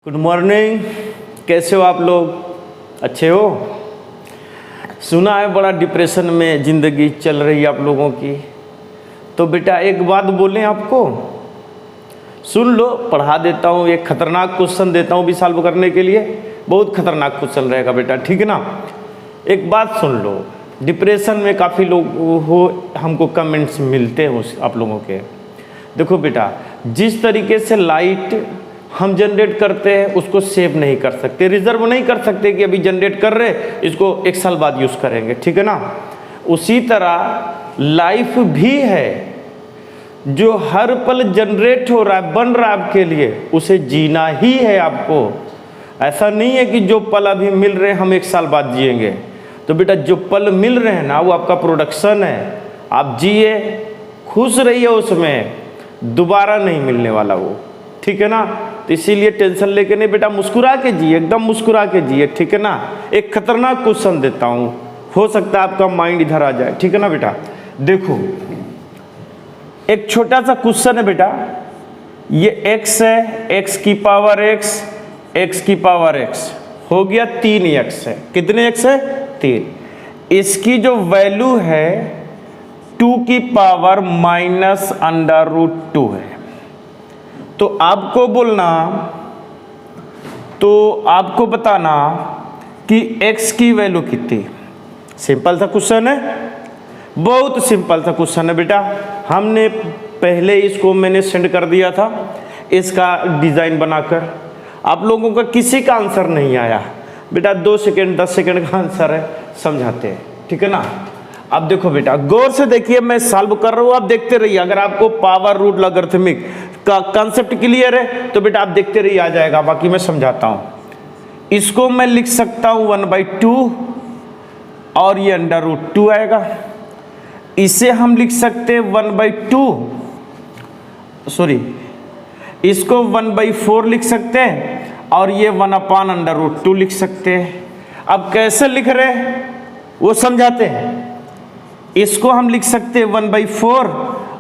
Good morning. कैसे हो आप लोग? अच्छे हो? सुना है बड़ा डिप्रेशन में ज़िंदगी चल रही है आप लोगों की। तो बेटा एक बात बोलें आपको, सुन लो, पढ़ा देता हूँ। एक खतरनाक क्वेश्चन देता हूँ भी सॉल्व करने के लिए। बहुत खतरनाक क्वेश्चन रहेगा बेटा, ठीक है ना। एक बात सुन लो, डिप्रेशन में काफ़ी लोग हो, हमको कमेंट्स मिलते हैं आप लोगों के। देखो बेटा, जिस तरीके से लाइट हम जनरेट करते हैं उसको सेव नहीं कर सकते, रिजर्व नहीं कर सकते कि अभी जनरेट कर रहे इसको 1 साल बाद यूज़ करेंगे, ठीक है ना। उसी तरह लाइफ भी है, जो हर पल जनरेट हो रहा है, बन रहा है आपके लिए, उसे जीना ही है आपको। ऐसा नहीं है कि जो पल अभी मिल रहे हैं हम 1 साल बाद जिएंगे। तो बेटा जो पल मिल रहे हैं ना, वो आपका प्रोडक्शन है। आप जिए, खुश रहिए, उसमें दोबारा नहीं मिलने वाला वो, ठीक है ना। तो इसीलिए टेंशन लेके नहीं बेटा, मुस्कुरा के जिए, एकदम मुस्कुरा के जिए, ठीक है ना। एक खतरनाक क्वेश्चन देता हूँ, हो सकता है आपका माइंड इधर आ जाए, ठीक है ना बेटा। देखो एक छोटा सा क्वेश्चन है बेटा, ये x है, x की पावर x, x की पावर x हो गया 3x है। कितने x है? 3। इसकी जो वैल्यू है 2 की पावर -√2 है। तो आपको बोलना, तो आपको बताना कि x की वैल्यू कितनी। सिंपल सा क्वेश्चन है, बहुत सिंपल सा क्वेश्चन है बेटा। हमने पहले इसको मैंने सेंड कर दिया था, इसका डिज़ाइन बनाकर। आप लोगों का किसी का आंसर नहीं आया बेटा। 2 सेकेंड 10 सेकेंड का आंसर है, समझाते हैं, ठीक है ना। अब देखो बेटा, गौर से देखिए, मैं सॉल्व कर रहा हूँ, आप देखते रहिए। अगर आपको पावर रूट लॉगरिथमिक का कॉन्सेप्ट क्लियर है तो बेटा आप देखते रहिए, आ जाएगा। बाकी मैं समझाता हूँ। इसको मैं लिख सकता हूँ 1/2 और ये √2 आएगा। इसे हम लिख सकते हैं 1/2, सॉरी, इसको 1/4 लिख सकते हैं और ये 1/√2 लिख सकते हैं। अब कैसे लिख रहे हैं वो समझाते हैं। इसको हम लिख सकते हैं 1/4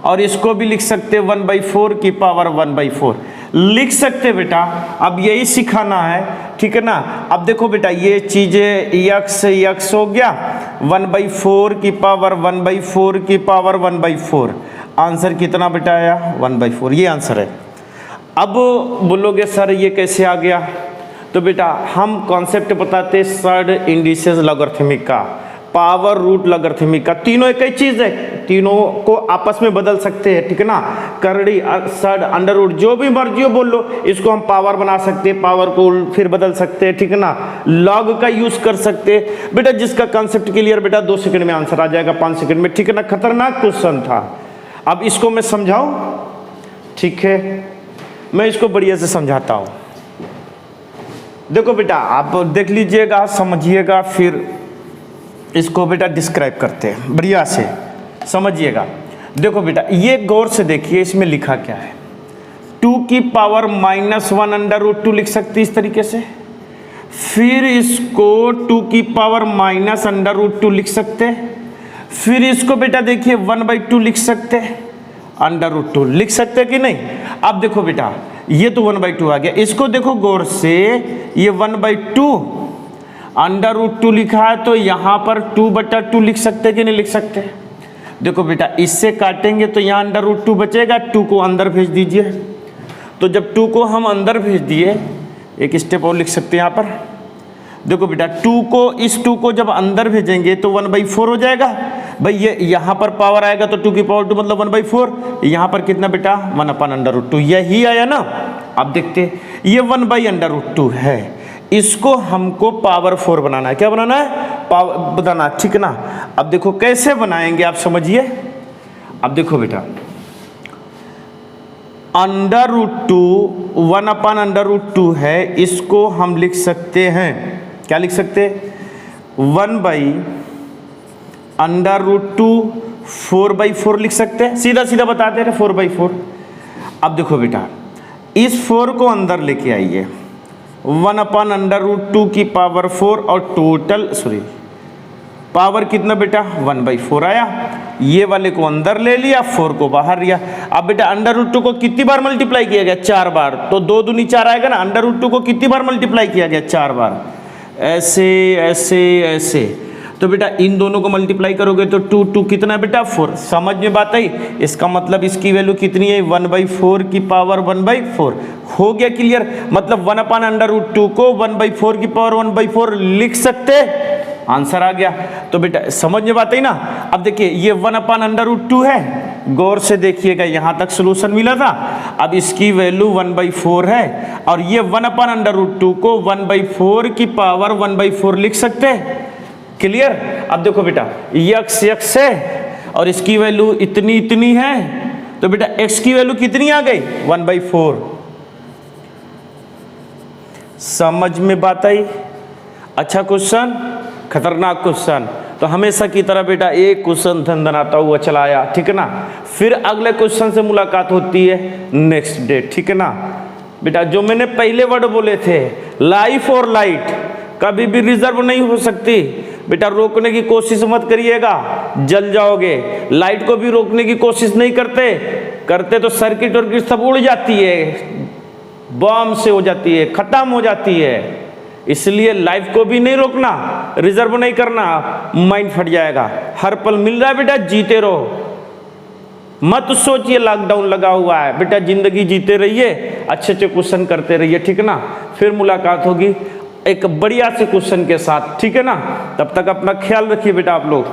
और इसको भी लिख सकते हैं 1/4 की पावर 1/4 लिख सकते बेटा। अब यही सिखाना है, ठीक है ना। अब देखो बेटा, ये चीजें x हो गया, 1/4 की पावर 1/4 की पावर 1/4। आंसर कितना बेटा आया? 1/4, ये आंसर है। अब बोलोगे सर ये कैसे आ गया? तो बेटा हम कॉन्सेप्ट बताते सर्ड इंडिसेस लॉगरिथमिक का, पावर रूट लॉगरिथमिक का। तीनों एक ही चीज है, तीनों को आपस में बदल सकते हैं, ठीक है ना। करड़ी, सर्ड, अंडर रूट, जो भी मर्जी हो बोल लो। इसको हम पावर बना सकते हैं, पावर को फिर बदल सकते हैं, ठीक है ना। लॉग का यूज कर सकते हैं बेटा। जिसका कॉन्सेप्ट क्लियर बेटा 2 सेकंड में आंसर आ जाएगा, 5 सेकंड में, ठीक है ना। खतरनाक क्वेश्चन था। अब इसको मैं समझाऊं, ठीक है, मैं इसको बढ़िया से समझाता हूं। देखो बेटा, आप देख लीजिएगा, समझिएगा, फिर इसको बेटा डिस्क्राइब करते हैं, बढ़िया से समझिएगा। देखो बेटा, ये गौर से देखिए, इसमें लिखा क्या है। 2 की पावर -1/√2 लिख सकते इस तरीके से। फिर इसको 2 की पावर -√2 लिख सकते। फिर इसको बेटा देखिए 1/2 लिख सकते, √2 लिख सकते कि नहीं। अब देखो बेटा, ये तो 1/2 आ गया। इसको देखो गौर से, ये 1/2 √2 लिखा है, तो यहाँ पर 2/2 लिख सकते कि नहीं लिख सकते। देखो बेटा, इससे काटेंगे तो यहाँ √2 बचेगा, 2 को अंदर भेज दीजिए। तो जब 2 को हम अंदर भेज दिए, एक स्टेप और लिख सकते हैं यहाँ पर। देखो बेटा, 2 को जब अंदर भेजेंगे तो 1/4 हो जाएगा भाई। ये यहाँ पर पावर आएगा तो 2 की पावर 2 मतलब 1/4। यहाँ पर कितना बेटा? 1/√2, यही आया ना। अब देखते, ये 1/√2 है, इसको हमको पावर 4 बनाना है। क्या बनाना है? पावर बनाना, ठीक है ना। अब देखो कैसे बनाएंगे, आप समझिए। अब देखो बेटा, √2 1/√2 है, इसको हम लिख सकते हैं, क्या लिख सकते? 1/√2 4/4 लिख सकते हैं। सीधा सीधा बताते रहे, 4/4। अब देखो बेटा, इस 4 को अंदर लेके आइए, 1/√2 की पावर 4 और टोटल, सॉरी, पावर कितना बेटा? 1/4 आया। ये वाले को अंदर ले लिया, 4 को बाहर लिया। अब बेटा अंडर रूट 2 को कितनी बार मल्टीप्लाई किया गया? 4 बार। तो 2 दूनी 4 आएगा ना। अंडर रूट 2 को कितनी बार मल्टीप्लाई किया गया? 4 बार। ऐसे ऐसे ऐसे। तो बेटा इन दोनों को मल्टीप्लाई करोगे तो 2 2 कितना बेटा? 4। समझ में बात आई? इसका मतलब इसकी वैल्यू कितनी है? 1/4 की पावर 1/4। हो गया क्लियर? मतलब 1/√2 को 1/4 की पावर 1/4 लिख सकते। आंसर आ गया। तो बेटा समझ में बात आई ना? अब देखिए ये 1/√2 है, गौर से देखिएगा, यहां तक सोल्यूशन मिला था। अब इसकी वैल्यू 1/4 है और ये 1/√2 को 1/4 की पावर 1/4 लिख सकते। क्लियर? अब देखो बेटा x x है और इसकी वैल्यू इतनी इतनी है, तो बेटा x की वैल्यू कितनी आ गई? 1/4। समझ में बात आई? अच्छा क्वेश्चन, खतरनाक क्वेश्चन। तो हमेशा की तरह बेटा एक क्वेश्चन धंधनाता हुआ चला आया, ठीक है ना। फिर अगले क्वेश्चन से मुलाकात होती है नेक्स्ट डे, ठीक है ना। बेटा जो मैंने पहले वर्ड बोले थे, लाइफ और लाइट कभी भी रिजर्व नहीं हो सकती। बेटा रोकने की कोशिश मत करिएगा, जल जाओगे। लाइट को भी रोकने की कोशिश नहीं करते तो सर्किट वर्किट सब उड़ जाती है, बम से हो जाती है, खत्म हो जाती है। इसलिए लाइफ को भी नहीं रोकना, रिजर्व नहीं करना, माइंड फट जाएगा। हर पल मिल रहा है बेटा, जीते रहो। मत सोचिए लॉकडाउन लगा हुआ है, बेटा जिंदगी जीते रहिए, अच्छे अच्छे क्वेश्चन करते रहिए, ठीक है ना। फिर मुलाकात होगी एक बढ़िया से क्वेश्चन के साथ, ठीक है ना। तब तक अपना ख्याल रखिए बेटा आप लोग।